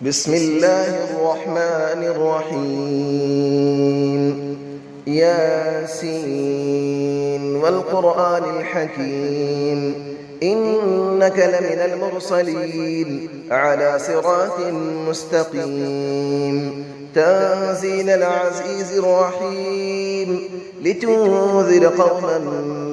بسم الله الرحمن الرحيم ياسين والقرآن الحكيم إنك لمن المرسلين على صراط مستقيم تنزيل العزيز الرحيم لتنذر قوما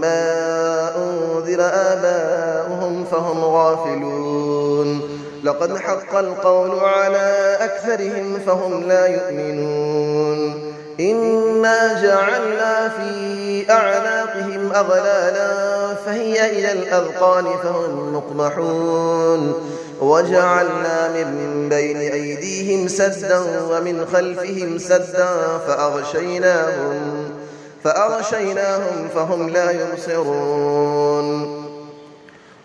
ما أنذر آباؤهم فهم غافلون لقد حق القول على أكثرهم فهم لا يؤمنون إنا جعلنا في أعناقهم أغلالا فهي إلى الأذقان فهم مقمحون وجعلنا من بين أيديهم سدا ومن خلفهم سدا فأغشيناهم فهم لا يبصرون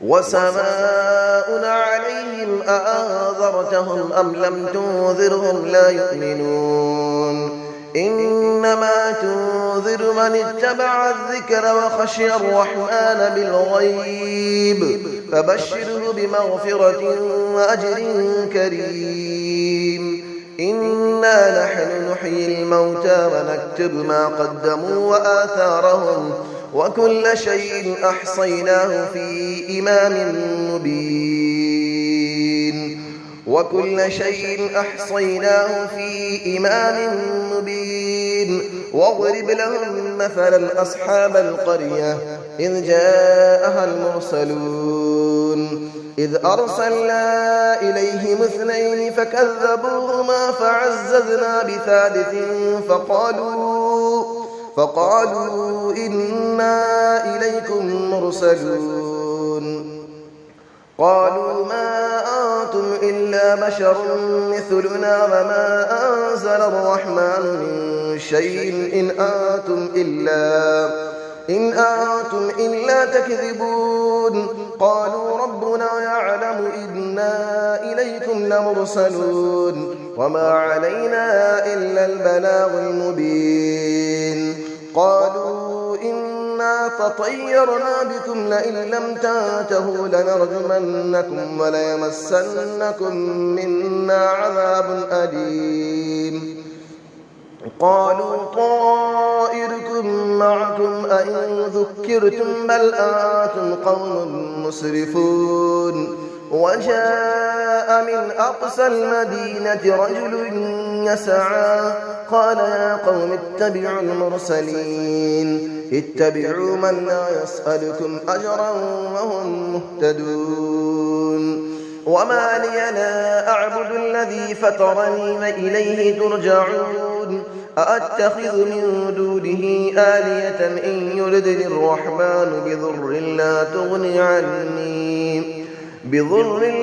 وسماء عليهم أأنذرتهم أم لم تنذرهم لا يؤمنون إنما تنذر من اتبع الذكر وخشي الرحمن بالغيب فبشره بمغفرة وأجر كريم إنا نحن نحيي الموتى ونكتب ما قدموا وآثارهم وكل شيء أحصيناه في إمام مبين واضرب لهم مثلا أصحاب القرية إذ جاءها المرسلون إذ أرسلنا إليهم 2 فكذبوهما فعززنا بثالث فقالوا إنا إليكم مرسلون قالوا ما أنتم إلا بشر مثلنا وما أنزل الرحمن من شيء إن أنتم إلا تكذبون قالوا ربنا يعلم إنا إليكم لمرسلون وما علينا إلا البلاغ المبين قالوا إنا تطيرنا بكم لئن لم تنتهوا لنرجمنكم وليمسنكم منا عذاب أليم قالوا طائركم معكم أئن ذكرتم بل أنتم قوم مسرفون وجاء من أقصى المدينة رجل يسعى قال يا قوم اتبعوا المرسلين اتبعوا من لا يسألكم أجرا وهم مهتدون وما لي لا أعبد الذي فطرني وإليه ترجعون أأتخذ من دونه آلية إن يردني الرحمن بضر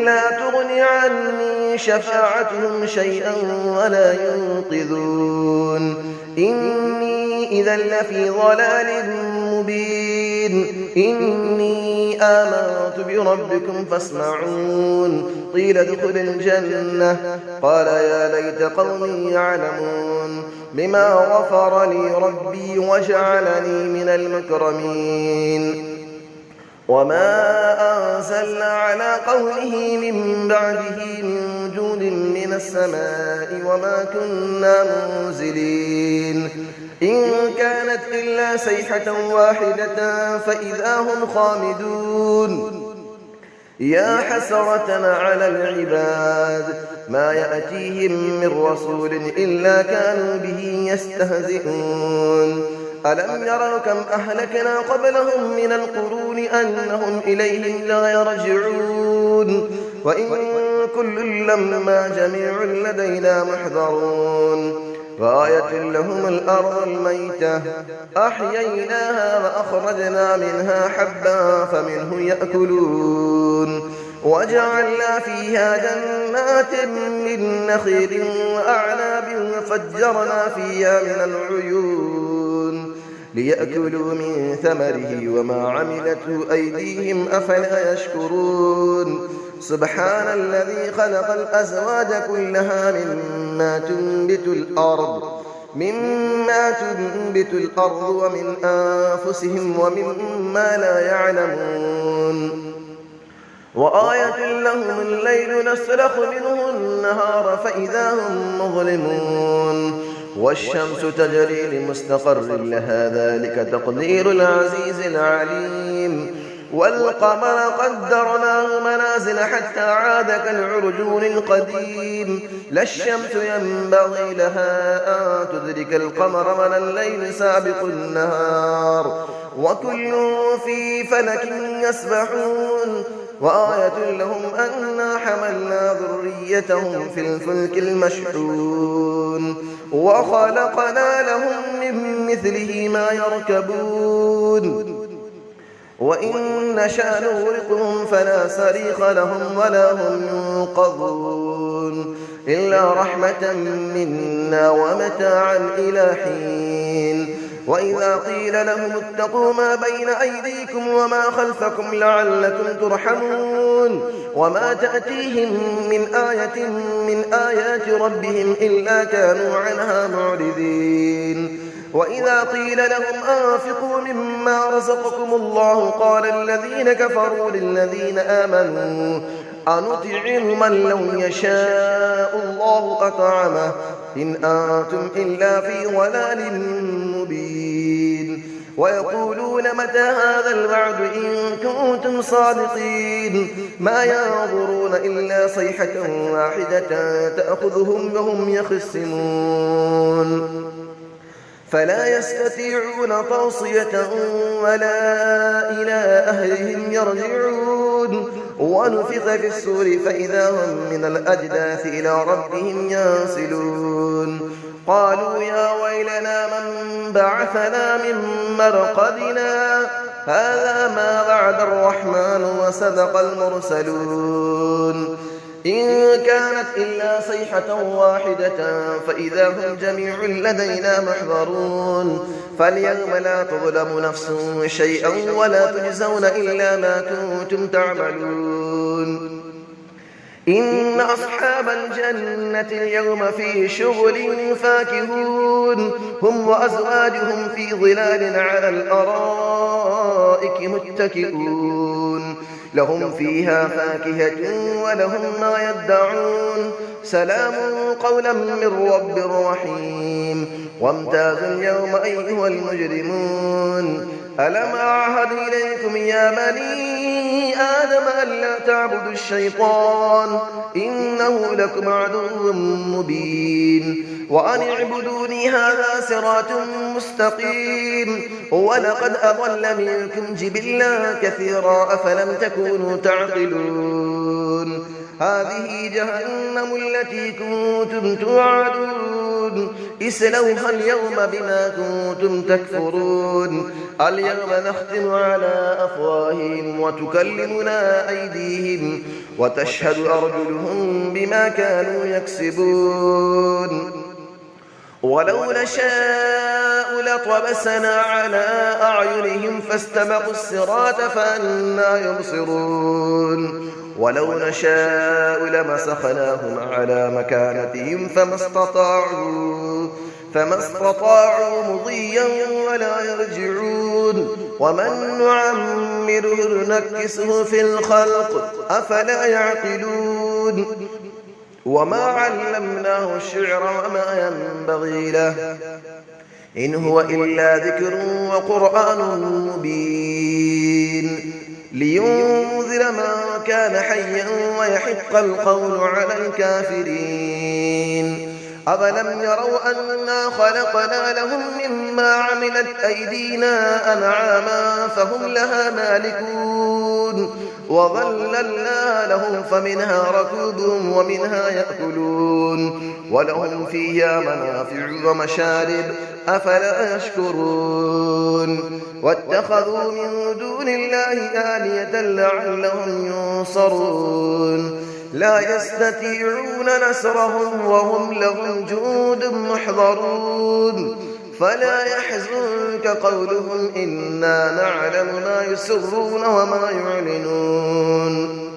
لا تغني عني شفاعتهم شيئا ولا ينقذون إني إذا لفي ضلال مبين إني آمنت بربكم فاسمعون قيل ادخل الجنة قال يا ليت قومي يعلمون بما غفر لي ربي وجعلني من المكرمين وما أنزلنا على قوله من بعده من جود من السماء وما كنا منزلين إن كانت إلا صيحة واحدة فإذا هم خامدون يا حسرة على العباد ما يأتيهم من رسول إلا كانوا به يستهزئون ألم يروا كم أهلكنا قبلهم من القرون أنهم إليهم لا يرجعون وإن كل لما جميع لدينا محضرون وآية لهم الأرض الميتة أحييناها وأخرجنا منها حبا فمنه يأكلون وجعلنا فيها جنات من نخيل وأعناب وفجرنا فيها من العيون ليأكلوا من ثمره وما عملته أيديهم أفلا يشكرون سبحان الذي خلق الأزواج كلها مما تنبت الأرض ومن أنفسهم ومما لا يعلمون وآية لهم الليل نسلخ منه النهار فإذا هم مظلمون والشمس تجري لمستقر لها ذلك تقدير العزيز العليم والقمر قدرناه منازل حتى عاد كالعرجون القديم لا الشمس ينبغي لها أن تدرك القمر ولا الليل سابق النهار وكل في فلك يسبحون وآية لهم أنا حملنا ذريتهم في الفلك المشحون وخلقنا لهم من مثله ما يركبون وإن نشأ نغرقهم فلا صريخ لهم ولا هم ينقذون إلا رحمة منا ومتاعا إلى حين وإذا قيل لهم اتقوا ما بين أيديكم وما خلفكم لعلكم ترحمون وما تأتيهم من آية من آيات ربهم إلا كانوا عنها معرضين وإذا قيل لهم أنفقوا مما رزقكم الله قال الذين كفروا للذين آمنوا أنطعم من لو يشاء الله أطعمه إن أنتم إلا في ضلال مبين ويقولون متى هذا الوعد إن كنتم صادقين ما ينظرون إلا صيحة واحدة تأخذهم وهم يخصمون فلا يستطيعون توصية ولا إلى أهلهم يرجعون ونفخ في السور فإذا هم من الأجداث إلى ربهم ينسلون قالوا يا ويلنا من بعثنا من مرقدنا هذا ما وعد الرحمن وصدق المرسلون إن كانت إلا صيحة واحدة فإذا هم جميع لدينا محضرون فاليوم لا تظلم نفس شيئا ولا تجزون إلا ما كنتم تعملون إن أصحاب الجنة اليوم في شغل فاكهون هم وأزواجهم في ظلال على الأرائك متكئون لهم فيها فاكهة ولهم ما يدعون سلام قولا من رب رحيم وامتازوا اليوم أيها المجرمون ألم أعهد إليكم يا بني آدم ألا تعبدوا الشيطان إنه لكم عدو مبين وأن اعبدوني هذا صراط مستقيم ولقد أضل منكم جبلا كثيرا أفلم تكونوا تعقلون هذه جهنم التي كنتم توعدون اسلوها اليوم بما كنتم تكفرون اليوم نختم على أفواههم وتكلمنا أيديهم وتشهد أرجلهم بما كانوا يكسبون ولو نشاء لطمسنا على أعينهم فاستبقوا الصراط فأنى يبصرون ولو نشاء لمسخناهم على مكانتهم فما استطاعوا مضيا ولا يرجعون ومن نعمره نكسه في الخلق أفلا يعقلون وما علمناه الشعر وما ينبغي له إن هو إلا ذكر وقرآن مبين لينذر من كان حيا ويحق القول على الكافرين أفلم يروا أنا خلقنا لهم مما عملت أيدينا أنعاما فهم لها مالكون وظللنا لهم فمنها ركوبهم ومنها يأكلون ولهم فيها منافع ومشارب أفلا يشكرون واتخذوا من دون الله آلية لعلهم ينصرون لا يستطيعون نصرهم وهم لهم جند محضرون فلا يحزنك قولهم إنا نعلم ما يسرون وما يعلنون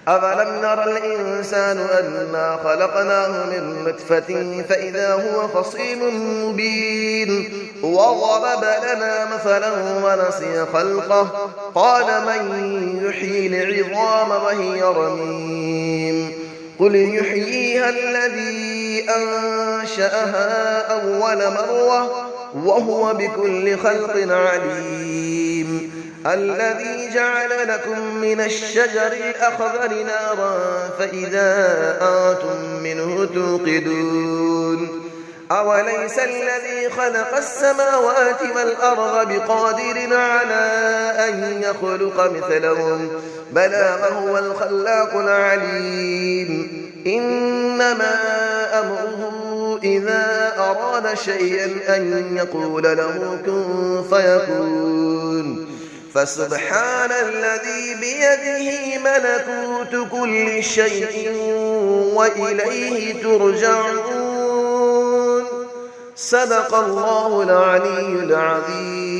أفلم نرى الإنسان أنا خلقناه من نطفة فإذا هو خصيم مبين وضرب لنا مثلا ونسي خلقه قال من يحيي العظام وهي رميم قل يحييها الذي أنشأها أول مرة وهو بكل خلق عليم الذي جعل لكم من الشجر الأخضر نارا فإذا أنتم منه توقدون أوليس الذي خلق السماوات والأرض بقادر على أن يخلق مثلهم بلى وهو الخلاق العليم إنما أمره إذا أراد شيئا أن يقول له كن فيكون فسبحان الذي بيده ملكوت كل شيء وإليه ترجعون صدق الله العلي العظيم.